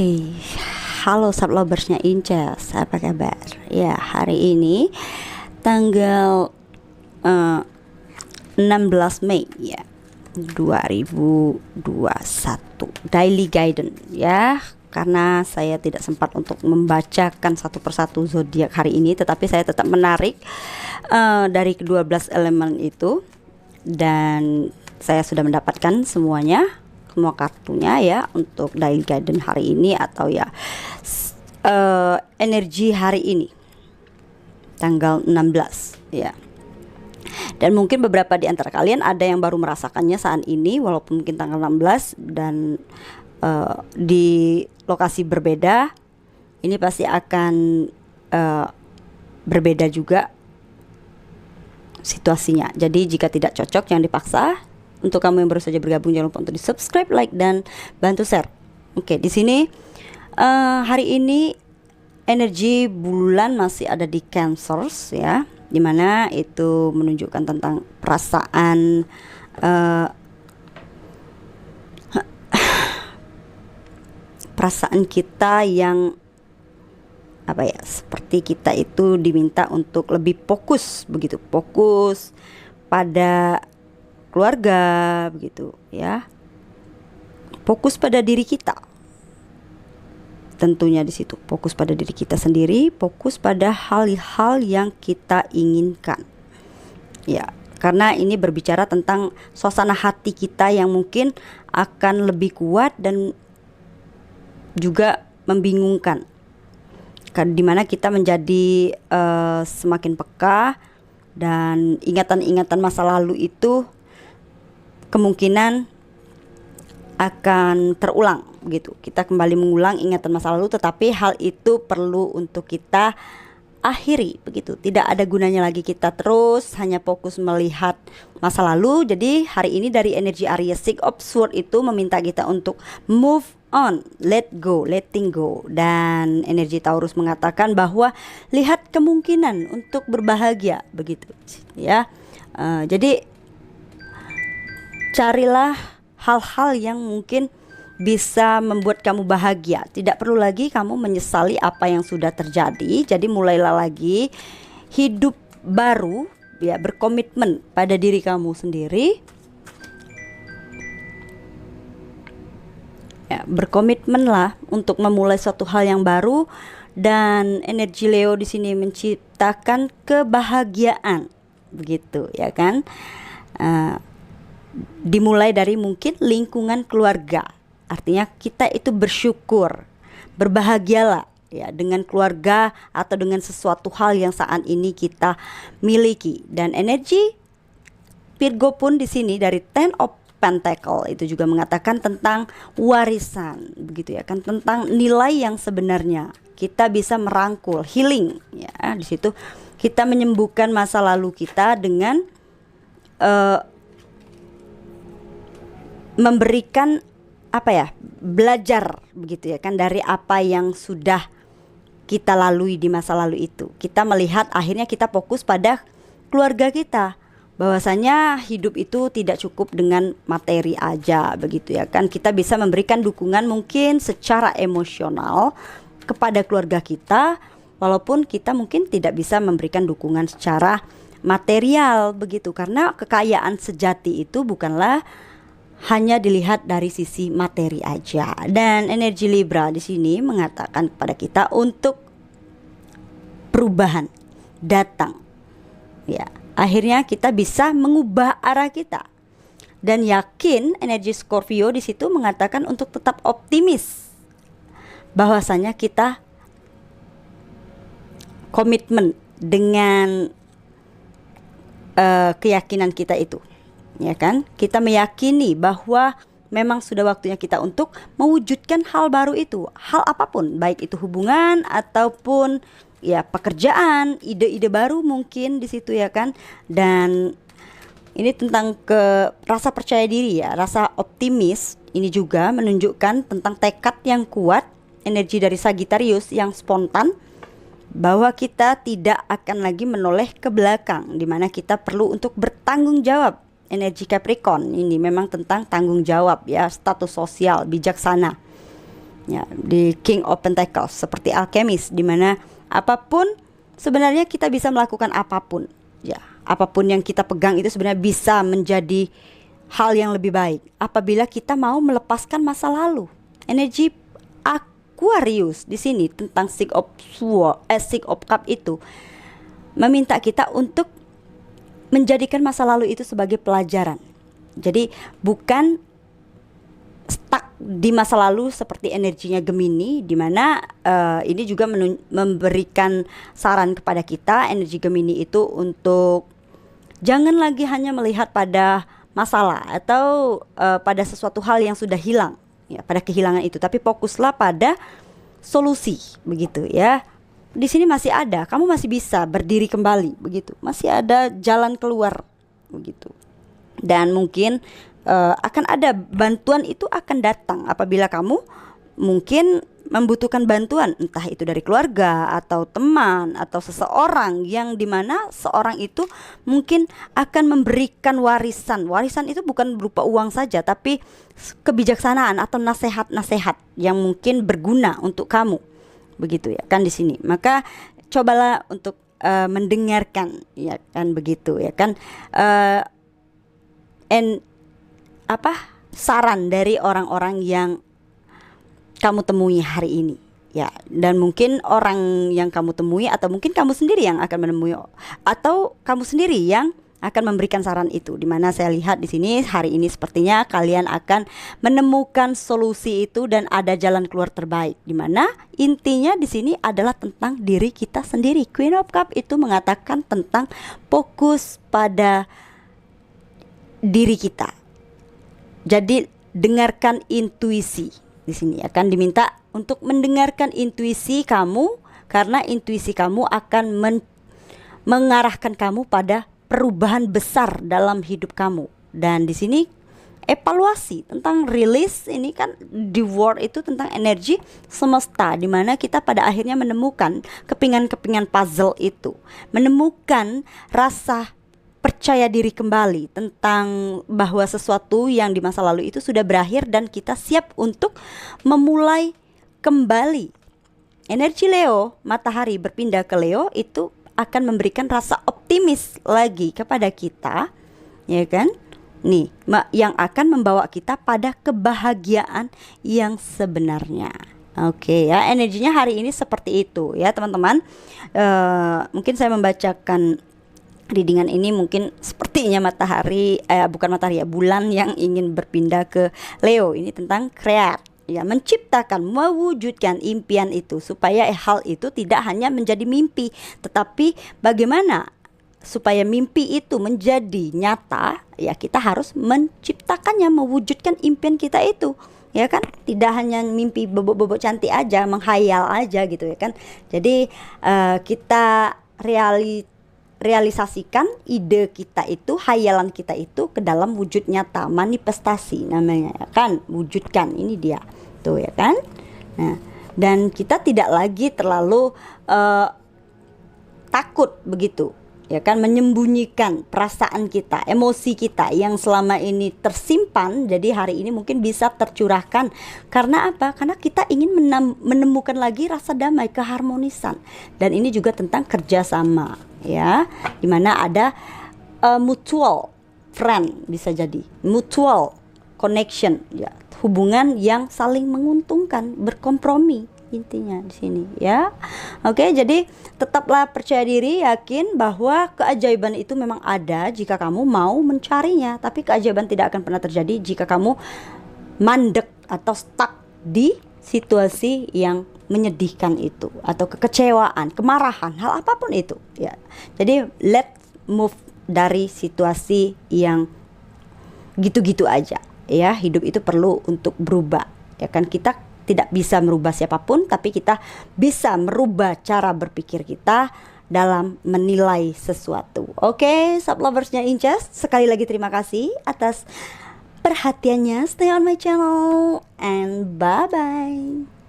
Oke, halo subloversnya Inces, apa kabar? Ya, hari ini tanggal 16 Mei ya 2021 Daily Guidance ya. Karena saya tidak sempat untuk membacakan satu persatu zodiak hari ini, tetapi saya tetap menarik dari ke-12 elemen itu, dan saya sudah mendapatkan semua kartunya ya untuk daily guidance hari ini, atau ya energi hari ini tanggal 16 ya. Dan mungkin beberapa di antara kalian ada yang baru merasakannya saat ini, walaupun mungkin tanggal 16 dan di lokasi berbeda. Ini pasti akan berbeda juga situasinya. Jadi jika tidak cocok jangan dipaksa. Untuk kamu yang baru saja bergabung, jangan lupa untuk di subscribe, like, dan bantu share. Oke, di sini hari ini energi bulan masih ada di Cancer ya, dimana itu menunjukkan tentang perasaan perasaan kita yang apa ya, seperti kita itu diminta untuk lebih fokus, begitu, fokus pada keluarga, begitu ya, fokus pada diri kita. Tentunya di situ fokus pada diri kita sendiri, fokus pada hal-hal yang kita inginkan ya, karena ini berbicara tentang suasana hati kita yang mungkin akan lebih kuat dan juga membingungkan, dimana kita menjadi semakin peka, dan ingatan-ingatan masa lalu itu kemungkinan akan terulang gitu. Kita kembali mengulang ingatan masa lalu, tetapi hal itu perlu untuk kita akhiri begitu. Tidak ada gunanya lagi kita terus hanya fokus melihat masa lalu. Jadi hari ini dari energi Aries Six of Swords itu meminta kita untuk move on, let go, letting go. Dan energi Taurus mengatakan bahwa lihat kemungkinan untuk berbahagia begitu ya. Jadi carilah hal-hal yang mungkin bisa membuat kamu bahagia. Tidak perlu lagi kamu menyesali apa yang sudah terjadi. Jadi mulailah lagi hidup baru ya, berkomitmen pada diri kamu sendiri. Ya, berkomitmenlah untuk memulai suatu hal yang baru. Dan energi Leo di sini menciptakan kebahagiaan, begitu ya kan. Dimulai dari mungkin lingkungan keluarga. Artinya kita itu bersyukur, berbahagialah ya dengan keluarga atau dengan sesuatu hal yang saat ini kita miliki. Dan energi Virgo pun di sini dari Ten of Pentacle itu juga mengatakan tentang warisan, begitu ya kan, tentang nilai yang sebenarnya. Kita bisa merangkul, healing ya. Di situ kita menyembuhkan masa lalu kita dengan memberikan apa ya, belajar begitu ya kan, dari apa yang sudah kita lalui di masa lalu itu. Kita melihat akhirnya kita fokus pada keluarga kita, bahwasanya hidup itu tidak cukup dengan materi aja begitu ya kan. Kita bisa memberikan dukungan mungkin secara emosional kepada keluarga kita, walaupun kita mungkin tidak bisa memberikan dukungan secara material begitu, karena kekayaan sejati itu bukanlah hanya dilihat dari sisi materi aja. Dan energi Libra di sini mengatakan kepada kita untuk perubahan datang. Ya, akhirnya kita bisa mengubah arah kita. Dan yakin, energi Scorpio di situ mengatakan untuk tetap optimis, bahwasanya kita komitmen dengan keyakinan kita itu. Ya kan, kita meyakini bahwa memang sudah waktunya kita untuk mewujudkan hal baru itu, hal apapun, baik itu hubungan ataupun ya pekerjaan, ide-ide baru mungkin di situ ya kan. Dan ini tentang rasa percaya diri ya, rasa optimis. Ini juga menunjukkan tentang tekad yang kuat, energi dari Sagittarius yang spontan, bahwa kita tidak akan lagi menoleh ke belakang, dimana kita perlu untuk bertanggung jawab. Energi Capricorn ini memang tentang tanggung jawab ya, status sosial, bijaksana ya, di King of Pentacles seperti alchemist, dimana apapun sebenarnya kita bisa melakukan apapun, ya, apapun yang kita pegang itu sebenarnya bisa menjadi hal yang lebih baik apabila kita mau melepaskan masa lalu. Energi Aquarius di sini tentang Six of Cup itu meminta kita untuk menjadikan masa lalu itu sebagai pelajaran. Jadi bukan stuck di masa lalu seperti energinya Gemini, di mana ini juga memberikan saran kepada kita, energi Gemini itu untuk jangan lagi hanya melihat pada masalah atau pada sesuatu hal yang sudah hilang, ya, pada kehilangan itu, tapi fokuslah pada solusi, begitu ya. Di sini masih ada, kamu masih bisa berdiri kembali, begitu, masih ada jalan keluar, begitu. Dan mungkin akan ada bantuan itu akan datang apabila kamu mungkin membutuhkan bantuan, entah itu dari keluarga atau teman atau seseorang yang dimana seorang itu mungkin akan memberikan warisan. Warisan itu bukan berupa uang saja, tapi kebijaksanaan atau nasihat-nasihat yang mungkin berguna untuk kamu, begitu ya kan di sini. Maka cobalah untuk mendengarkan, ya kan, begitu ya kan, saran dari orang-orang yang kamu temui hari ini, ya. Dan mungkin orang yang kamu temui atau mungkin kamu sendiri yang akan menemui, atau kamu sendiri yang akan memberikan saran itu. Dimana saya lihat di sini hari ini sepertinya kalian akan menemukan solusi itu dan ada jalan keluar terbaik. Dimana intinya di sini adalah tentang diri kita sendiri. Queen of Cup itu mengatakan tentang fokus pada diri kita. Jadi dengarkan intuisi. Di sini akan diminta untuk mendengarkan intuisi kamu, karena intuisi kamu akan mengarahkan kamu pada perubahan besar dalam hidup kamu. Dan di sini evaluasi tentang rilis, ini kan di World itu tentang energi semesta, dimana kita pada akhirnya menemukan kepingan-kepingan puzzle itu, menemukan rasa percaya diri kembali tentang bahwa sesuatu yang di masa lalu itu sudah berakhir dan kita siap untuk memulai kembali. Energi Leo, matahari berpindah ke Leo itu akan memberikan rasa optimis lagi kepada kita, ya kan? Nih, yang akan membawa kita pada kebahagiaan yang sebenarnya. Oke ya, energinya hari ini seperti itu ya teman-teman. Mungkin saya membacakan readingan ini mungkin sepertinya matahari, bukan matahari ya, bulan yang ingin berpindah ke Leo. Ini tentang create, ya, menciptakan, mewujudkan impian itu, supaya hal itu tidak hanya menjadi mimpi, tetapi bagaimana supaya mimpi itu menjadi nyata, ya kita harus menciptakannya, mewujudkan impian kita itu, ya kan. Tidak hanya mimpi bobok-bobok cantik aja, menghayal aja gitu ya kan. Jadi kita realisasikan ide kita itu, hayalan kita itu ke dalam wujud nyata, manifestasi namanya ya kan, wujudkan, ini dia tuh ya kan. Nah, dan kita tidak lagi terlalu takut begitu ya kan, menyembunyikan perasaan kita, emosi kita yang selama ini tersimpan. Jadi hari ini mungkin bisa tercurahkan. Karena apa? Karena kita ingin menemukan lagi rasa damai, keharmonisan. Dan ini juga tentang kerjasama, ya, dimana ada mutual friend, bisa jadi mutual connection, ya, hubungan yang saling menguntungkan, berkompromi intinya di sini ya. Oke, jadi tetaplah percaya diri, yakin bahwa keajaiban itu memang ada jika kamu mau mencarinya, tapi keajaiban tidak akan pernah terjadi jika kamu mandek atau stuck di situasi yang menyedihkan itu, atau kekecewaan, kemarahan, hal apapun itu ya. Jadi let's move dari situasi yang gitu-gitu aja ya. Hidup itu perlu untuk berubah ya kan. Kita tidak bisa merubah siapapun, tapi kita bisa merubah cara berpikir kita dalam menilai sesuatu. Oke, sub loversnya Inces, sekali lagi terima kasih atas perhatiannya. Stay on my channel and bye bye.